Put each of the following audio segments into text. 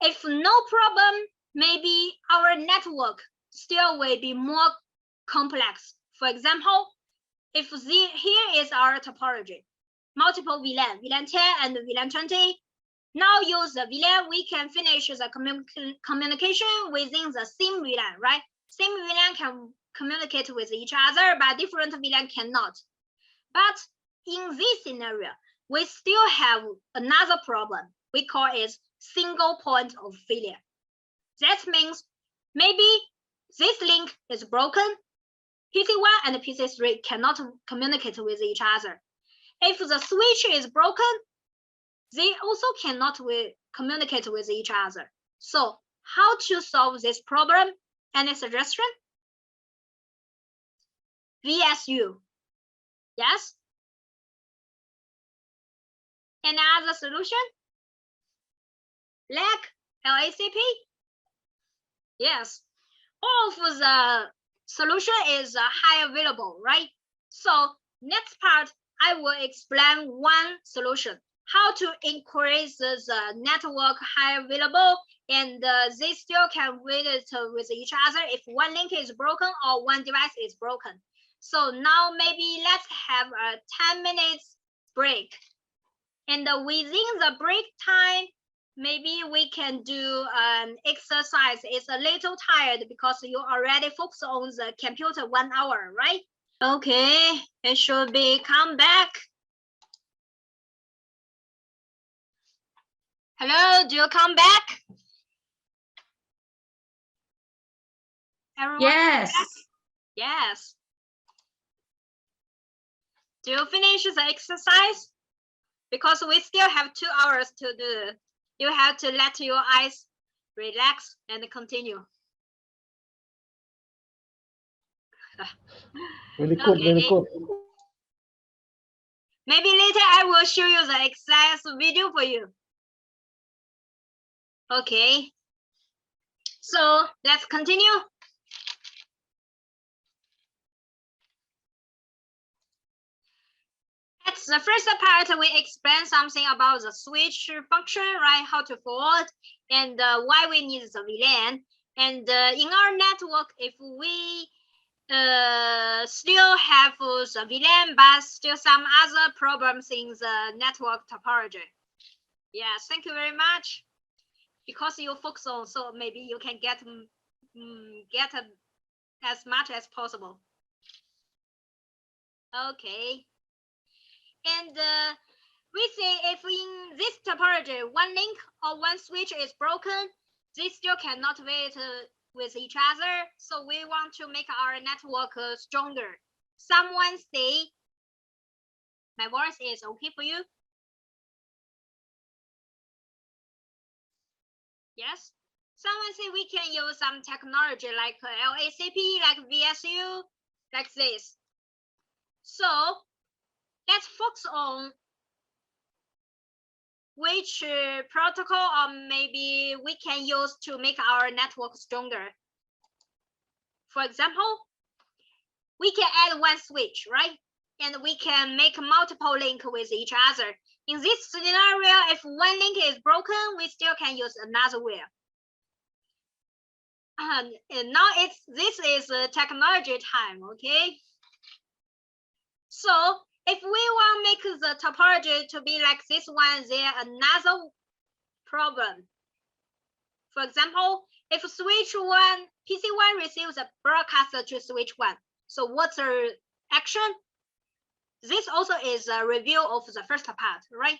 If no problem, maybe our network still will be more complex. For example, if here is our topology, multiple VLAN, VLAN 10 and VLAN 20. Now use the VLAN, we can finish the communication within the same VLAN, right? Same VLAN can communicate with each other, but different VLAN cannot. But in this scenario, we still have another problem. We call it single point of failure. That means maybe this link is broken. PC1 and PC3 cannot communicate with each other. If the switch is broken, they also cannot communicate with each other. So how to solve this problem? Any suggestion? VSU. Yes? Any other solution? LACP? Yes. All of the solution is high available, right? So next part, I will explain one solution. How to increase the network high available and they still can relate with each other if one link is broken or one device is broken. So now maybe let's have a 10 minutes break. And within the break time, maybe we can do an exercise. It's a little tired because you already focused on the computer 1 hour, right? Okay, it should be come back. Hello, do you come back? Everyone? Yes. Yes. Do you finish the exercise? Because we still have 2 hours to do. You have to let your eyes relax and continue. Very good, okay. Very good. Maybe later I will show you the exercise video for you. Okay. So let's continue. At the first part, we explain something about the switch function, right? How to forward and why we need the VLAN. And in our network, if we still have the VLAN, but still some other problems in the network topology. Yes, thank you very much. Because you focus on, so maybe you can get as much as possible. Okay. And we say if in this topology, one link or one switch is broken, they still cannot wait with each other. So we want to make our network stronger. Someone say, my voice is okay for you? Yes. Someone say we can use some technology like LACP, like VSU, like this. So let's focus on which protocol or maybe we can use to make our network stronger. For example, we can add one switch, right? And we can make multiple links with each other. In this scenario, if one link is broken, we still can use another way. And now this is technology time, okay? So if we want to make the topology to be like this one, there's another problem. For example, if switch one, PC1 receives a broadcast to switch one. So what's the action? This also is a review of the first part, right?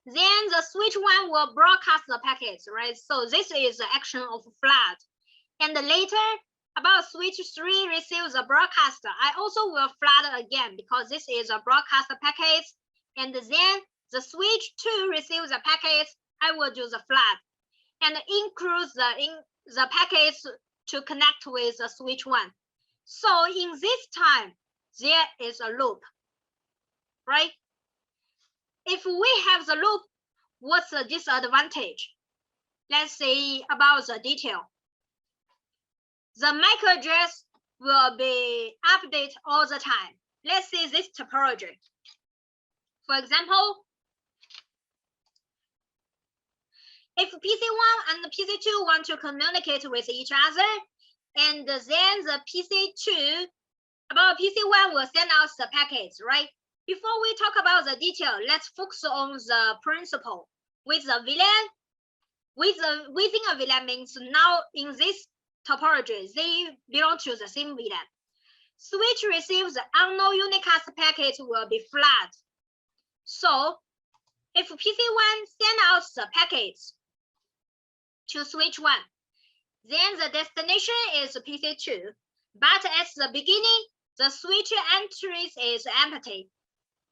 Then the switch one will broadcast the packets, right? So this is the action of flood. And later, about switch 3 receives a broadcast. I also will flood again because this is a broadcast packet. And then the switch 2 receives a packet. I will do the flood and include the packets to connect with the switch 1. So in this time, there is a loop, right? If we have the loop, what's the disadvantage? Let's say about the detail. The MAC address will be updated all the time. Let's see this topology. For example, If PC1 and PC2 want to communicate with each other, and then the PC2 about PC1 will send out the packets, right? Before we talk about the detail, let's focus on the principle. With the VLAN, within a VLAN means now in this topology, they belong to the same VLAN. Switch receives the unknown unicast packet will be flat. So if PC1 send out the packets to switch 1, then the destination is PC2. But at the beginning, the switch entries is empty.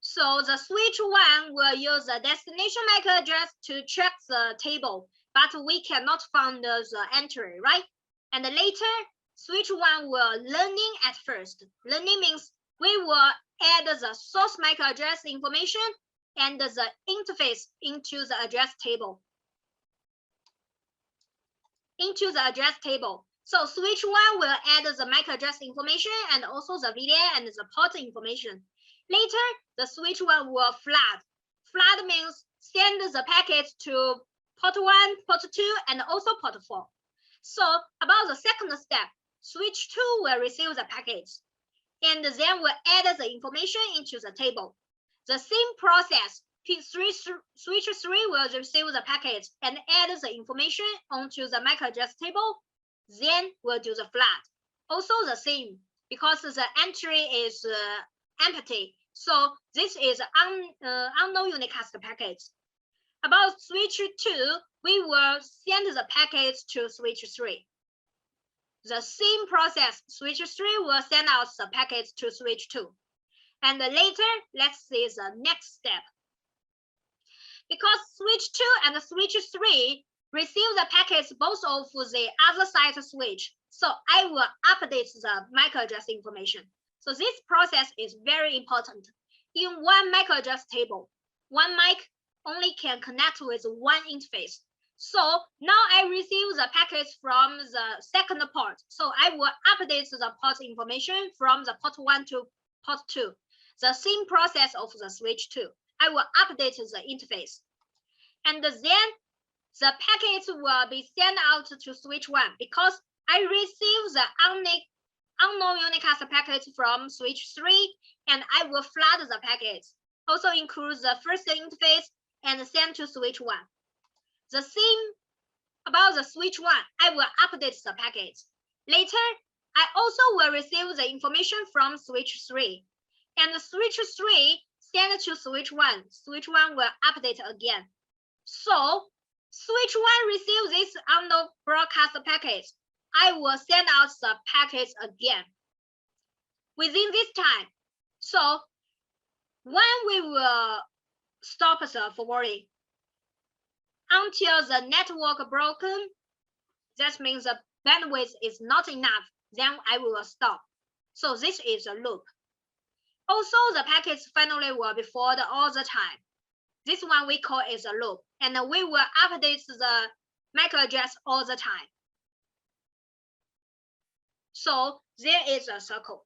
So the switch 1 will use the destination MAC address to check the table, but we cannot find the entry, right? And later, switch 1 will learning at first. Learning means we will add the source MAC address information and the interface into the address table. So switch 1 will add the MAC address information and also the VLAN and the port information. Later, the switch 1 will flat. Flat means send the packets to port 1, port 2, and also port 4. So about the second step, switch 2 will receive the packets, and then will add the information into the table. The same process, switch 3 will receive the packets and add the information onto the MAC address table, then we'll do the flat. Also the same, because the entry is empty. So this is unknown unicast packets. About switch 2, we will send the packets to switch 3. The same process, switch 3 will send out the packets to switch 2. And later, let's see the next step. Because switch 2 and switch 3 receive the packets both of the other side switch, so I will update the MAC address information. So this process is very important. In one MAC address table, one MAC only can connect with one interface. So now I receive the packets from the second port. So I will update the port information from the port 1 to port 2. The same process of the switch 2. I will update the interface. And then the packets will be sent out to switch 1 because I receive the unknown unicast packets from switch 3, and I will flood the packets. Also include the first interface and send to switch 1. The same about the switch 1, I will update the packets. Later, I also will receive the information from switch 3. And switch 3 send to switch 1. Switch 1 will update again. So switch 1 receives this unknown broadcast packets. I will send out the packets again within this time. So when we will stop the forwarding until the network broken, that means the bandwidth is not enough, then I will stop. So this is a loop. Also, the packets finally will be forwarded all the time. This one we call is a loop, and we will update the MAC address all the time. So there is a circle.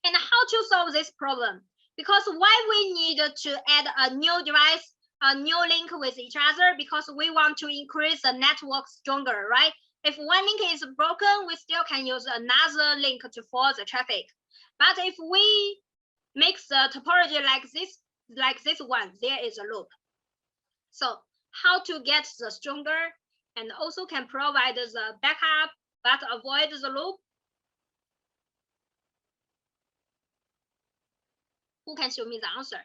And how to solve this problem? Because why we need to add a new device, a new link with each other? Because we want to increase the network stronger, right? If one link is broken, we still can use another link to forward the traffic. But if we make the topology like this one, there is a loop. So how to get the stronger and also can provide the backup but avoid the loop? Who can show me the answer?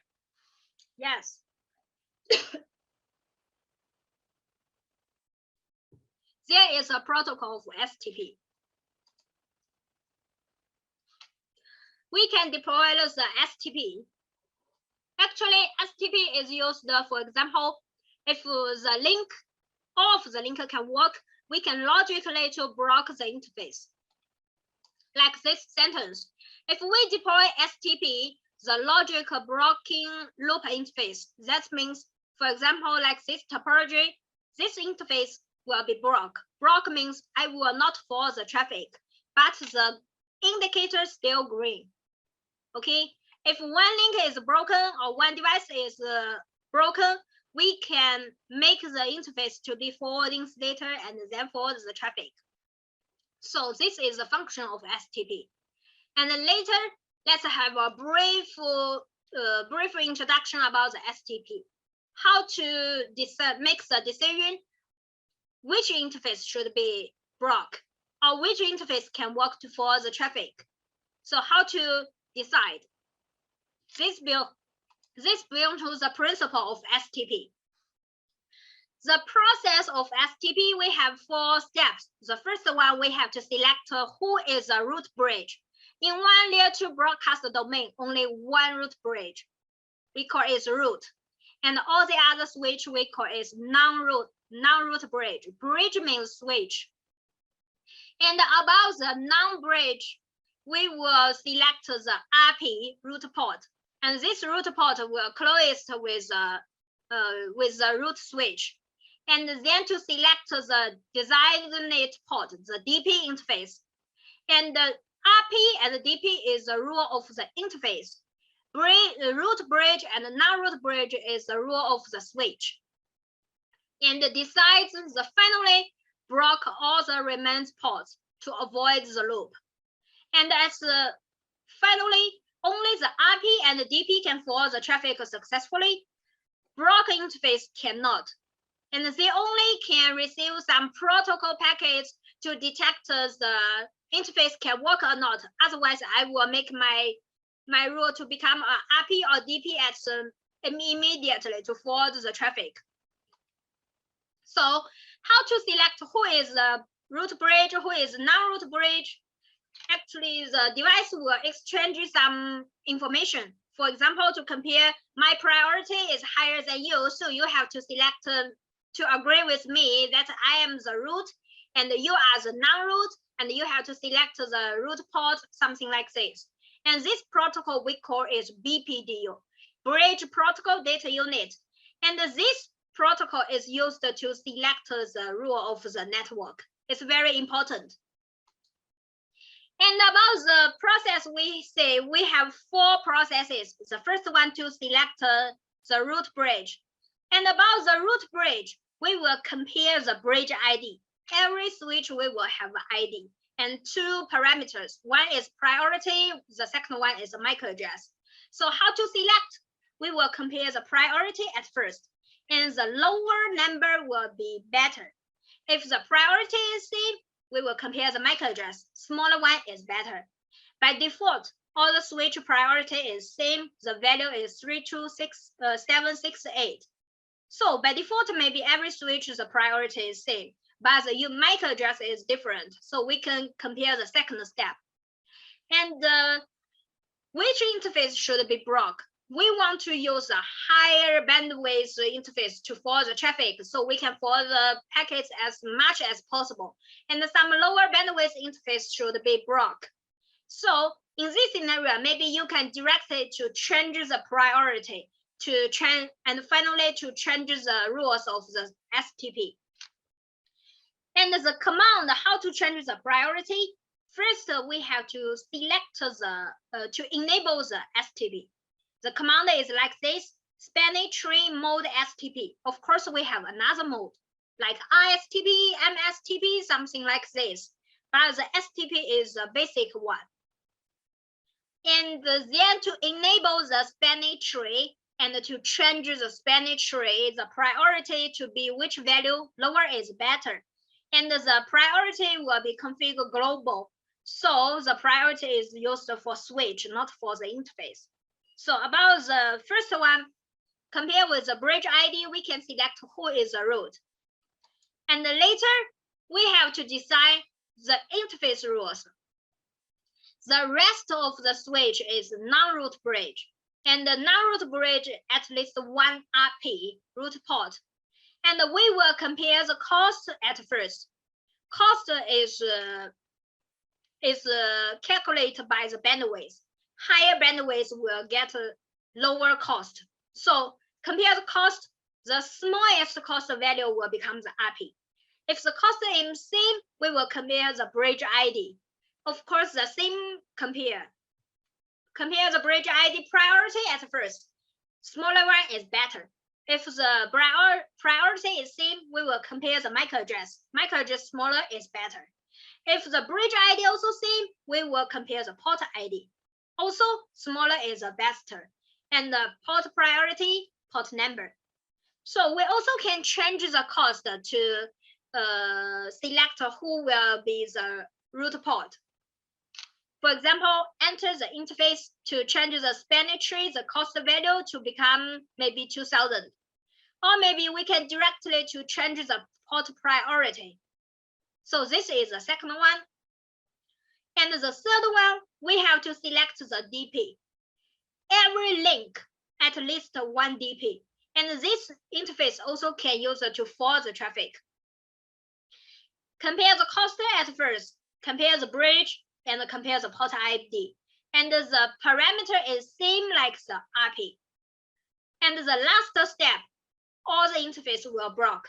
Yes. There is a protocol for STP. We can deploy the STP. Actually, STP is used, for example, if the link, all of the link can work, we can logically to block the interface. Like this sentence. If we deploy STP, the logic blocking loop interface, that means, for example, like this topology, this interface will be blocked. Block means I will not forward the traffic, but the indicator still green. Okay, if one link is broken or one device is broken, we can make the interface to be forwarding data and then forward the traffic. So this is the function of STP. And then later, let's have a brief introduction about the STP. How to make the decision which interface should be blocked or which interface can work to forward the traffic. So how to decide? This belongs to the principle of STP. The process of STP, we have 4 steps. The first one, we have to select who is a root bridge. In one layer 2 broadcast domain, only one root bridge. We call it root. And all the other switch we call is non-root bridge. Bridge means switch. And about the non-bridge, we will select the RP root port. And this root port will close with the root switch. And then to select the designated port, the DP interface. And the RP and the DP is the rule of the interface. Root bridge and non-root bridge is the rule of the switch. And decides the finally block all the remaining ports to avoid the loop. And as finally, only the RP and the DP can forward the traffic successfully. Block interface cannot. And they only can receive some protocol packets to detect the interface can work or not. Otherwise, I will make my rule to become a RP or DP immediately to forward the traffic. So how to select who is the root bridge, who is non-root bridge? Actually, the device will exchange some information. For example, to compare, my priority is higher than you, so you have to select to agree with me that I am the root and you are the non-root, and you have to select the root port, something like this. And this protocol we call is BPDU, Bridge Protocol Data Unit. And this protocol is used to select the rule of the network. It's very important. And about the process, we say we have 4 processes. The first one to select the root bridge. And about the root bridge, we will compare the bridge ID. Every switch we will have an ID and 2 parameters. One is priority, the second one is MAC address. So how to select? We will compare the priority at first, and the lower number will be better. If the priority is same, we will compare the MAC address. Smaller one is better. By default, all the switch priority is same. The value is 326768. So by default, maybe every switch the priority is same, but the MAC address is different. So we can compare the second step. And which interface should be blocked? We want to use a higher bandwidth interface to forward the traffic, so we can forward the packets as much as possible. And some lower bandwidth interface should be blocked. So in this scenario, maybe you can direct it to change the priority to change, and finally to change the rules of the STP. And the command, how to change the priority? First, we have to select to enable the STP. The command is like this: spanning tree mode STP. Of course, we have another mode like ISTP, MSTP, something like this. But the STP is the basic one. And then to enable the spanning tree and to change the spanning tree, the priority to be which value lower is better. And the priority will be configured global. So the priority is used for switch, not for the interface. So about the first one, compare with the bridge ID, we can select who is the root. And later, we have to decide the interface rules. The rest of the switch is non-root bridge. And the non-root bridge, at least one RP root port. And we will compare the cost at first. Cost is calculated by the bandwidth. Higher bandwidth will get a lower cost. So compare the cost, the smallest cost value will become the RP. If the cost is same, we will compare the bridge ID. Of course, the same compare. Compare the bridge ID priority at first. Smaller one is better. If the priority is same, we will compare the MAC address. MAC address smaller is better. If the bridge ID also same, we will compare the port ID. Also, smaller is better. And the port priority, port number. So we also can change the cost to select who will be the root port. For example, enter the interface to change the spanning tree, the cost value to become maybe 2000. Or maybe we can directly to change the port priority. So this is the second one. And the third one, we have to select the DP. Every link at least one DP. And this interface also can use to forward the traffic. Compare the cost at first, compare the bridge, and compare the port ID. And the parameter is same like the RP. And the last step, all the interface will block.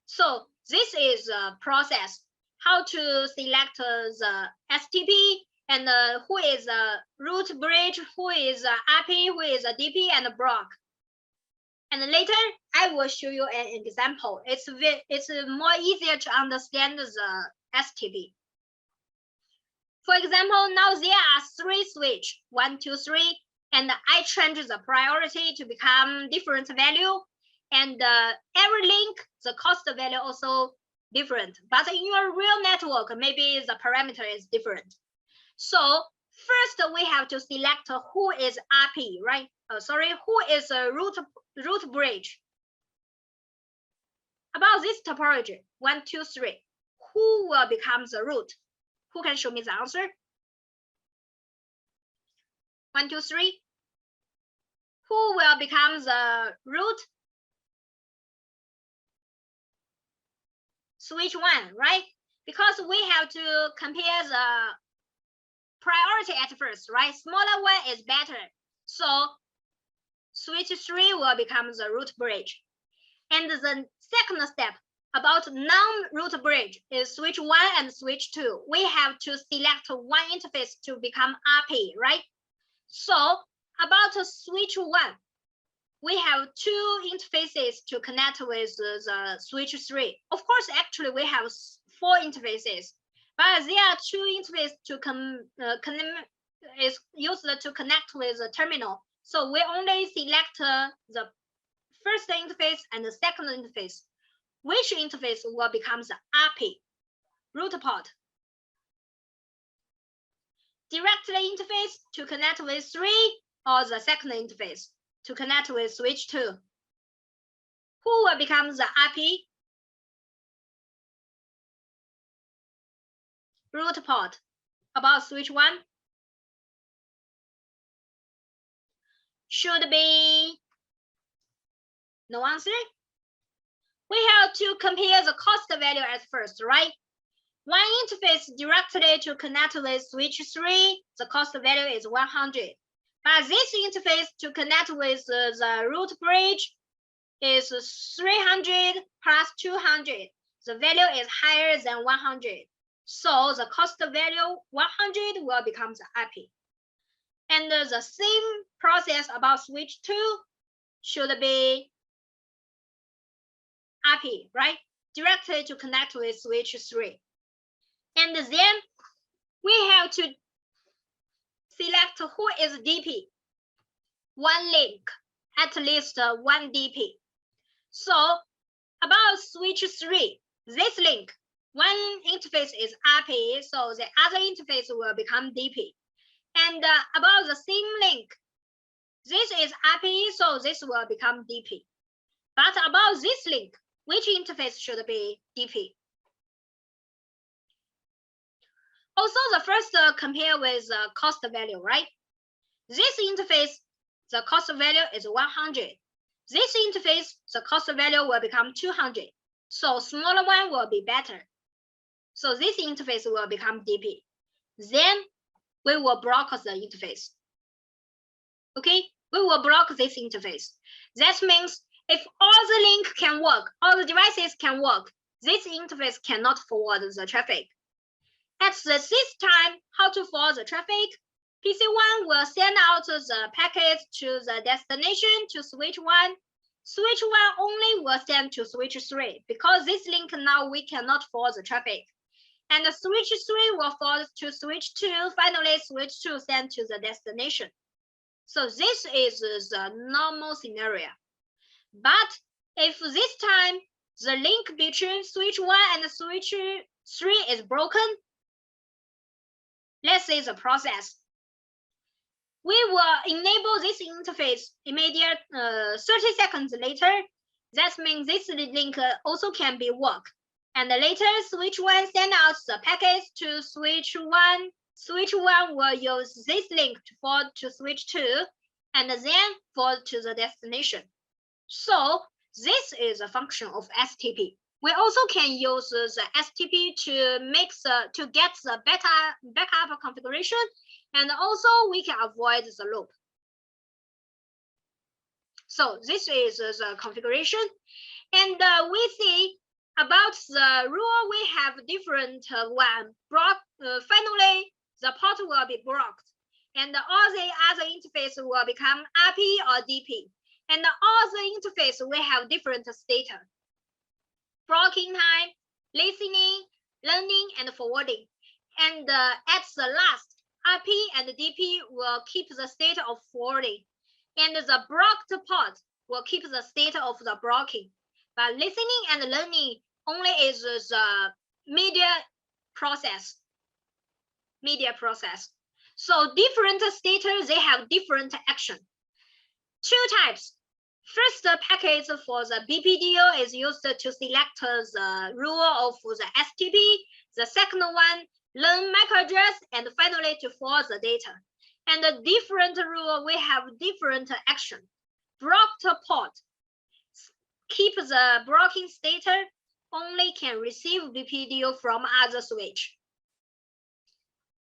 So this is a process, how to select the STP, and who is a root bridge, who is a RP, who is a DP, and block. And later, I will show you an example. It's more easier to understand the STP. For example, now there are 3 switch, 1, 2, 3, and I change the priority to become different value. And every link, the cost value also different. But in your real network, maybe the parameter is different. So first we have to select who is RP, right? Who is a root bridge. About this topology, 1, 2, 3, who will become the root? Who can show me the answer? 1, 2, 3. Who will become the root? Switch 1, right? Because we have to compare the priority at first, right? Smaller one is better. So switch 3 will become the root bridge. And the second step about non-root bridge is switch 1 and switch 2. We have to select one interface to become RP, right? So about switch 1, we have 2 interfaces to connect with the switch 3. Of course, actually we have 4 interfaces, but there are 2 interfaces to is used to connect with the terminal. So we only select the first interface and the second interface. Which interface will become the RP, root port? Directly interface to connect with 3 or the second interface to connect with switch 2. Who will become the RP? Root port. About switch 1? Should be no answer. We have to compare the cost value at first, right? One interface directly to connect with switch 3, the cost value is 100. But this interface to connect with the root bridge is 300 plus 200. The value is higher than 100. So the cost value 100 will become the IP. And the same process about switch 2 should be IP, right? Directly to connect with switch 3. And then we have to select who is DP. One link, at least one DP. So about switch 3, this link, one interface is IP, so the other interface will become DP. And about the same link, this is IP, so this will become DP. But about this link, which interface should be DP? Also, the first compare with cost value, right? This interface, the cost value is 100. This interface, the cost value will become 200. So smaller one will be better. So this interface will become DP. Then we will block the interface. Okay, we will block this interface. That means if all the link can work, all the devices can work, this interface cannot forward the traffic. At this time, how to forward the traffic? PC1 will send out the packet to the destination to switch 1. Switch 1 only will send to switch 3 because this link now we cannot forward the traffic. And the switch 3 will forward to switch 2. Finally, switch 2 send to the destination. So this is the normal scenario. But if this time the link between switch 1 and switch 3 is broken, let's say the process, we will enable this interface immediate 30 seconds later. That means this link also can be worked. And later, switch 1 send out the packets to switch 1. Switch 1 will use this link to forward to switch 2, and then forward to the destination. So this is a function of STP. We also can use the STP to get the backup configuration, and also we can avoid the loop. So this is the configuration, and we see about the rule. We have different one block. Finally, the port will be blocked, and all the other interface will become RP or DP. And all the interface we have different status: blocking time, listening, learning, and forwarding. And at the last, RP and DP will keep the state of forwarding, and the blocked port will keep the state of the blocking. But listening and learning only is the media process. So different status, they have different action. Two types. First, package for the BPDO is used to select the rule of the STP. The second one, learn MAC address, and finally to forward the data. And the different rule, we have different action. Blocked port, keep the blocking status, only can receive BPDO from other switch.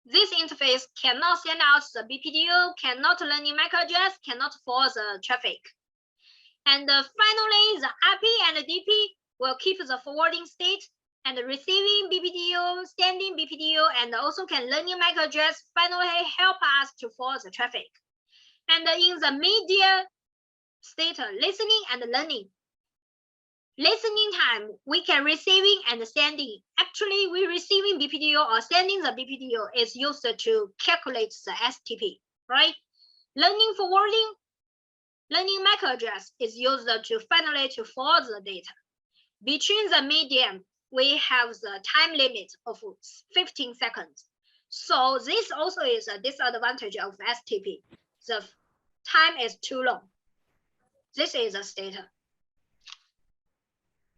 This interface cannot send out the BPDO, cannot learn MAC address, cannot forward the traffic. And finally, the RP and DP will keep the forwarding state and receiving BPDO, sending BPDO, and also can learn MAC address, finally help us to forward the traffic. And in the media state, listening and learning. Listening time, we can receiving and sending. Actually, we receiving BPDO or sending the BPDO is used to calculate the STP, right? Learning forwarding, learning MAC address is used to finally to forward the data. Between the medium, we have the time limit of 15 seconds. So this also is a disadvantage of STP. The time is too long. This is a status.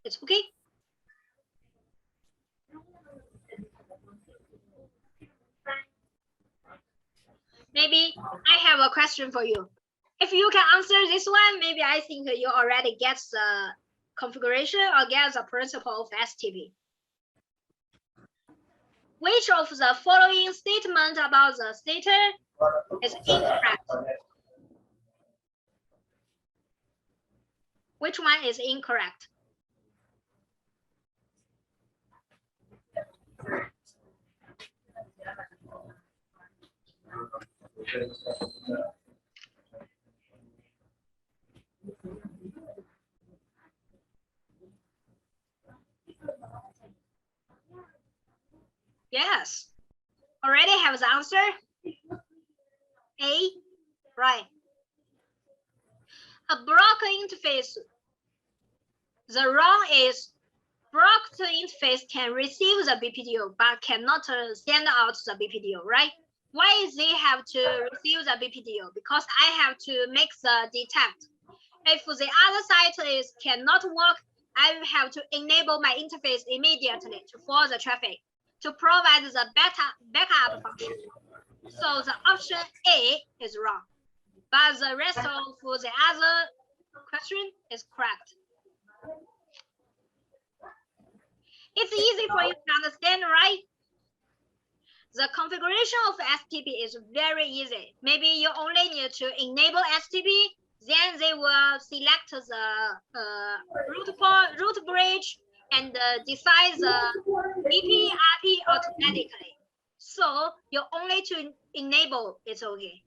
It's okay. Maybe I have a question for you. If you can answer this one, maybe I think you already get the configuration or get the principle of STP. Which of the following statement about the status is incorrect? Which one is incorrect? Yes. Already have the answer? A, right. A block interface. The wrong is blocked interface can receive the BPDO but cannot send out the BPDO, right? Why is they have to receive the BPDO? Because I have to make the detect. If the other side is cannot work, I have to enable my interface immediately to forward the traffic to provide the backup function. So the option A is wrong, but the rest of the other question is correct. It's easy for you to understand, right? The configuration of STP is very easy. Maybe you only need to enable STP, then they will select the root bridge and decide the BP, RP automatically. So you only to enable, it's okay.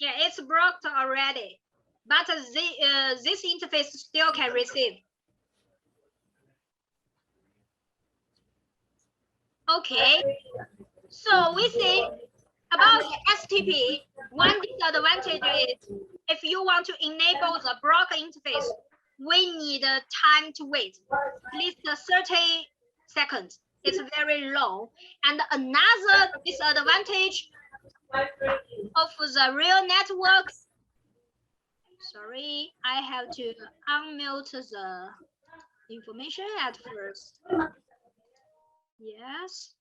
Yeah, it's blocked already, but this interface still can receive. Okay, so we see about the STP. One disadvantage is if you want to enable the block interface, we need time to wait, at least 30 seconds. It's very long. And another disadvantage of the real network. Sorry, I have to unmute the information at first. Yes.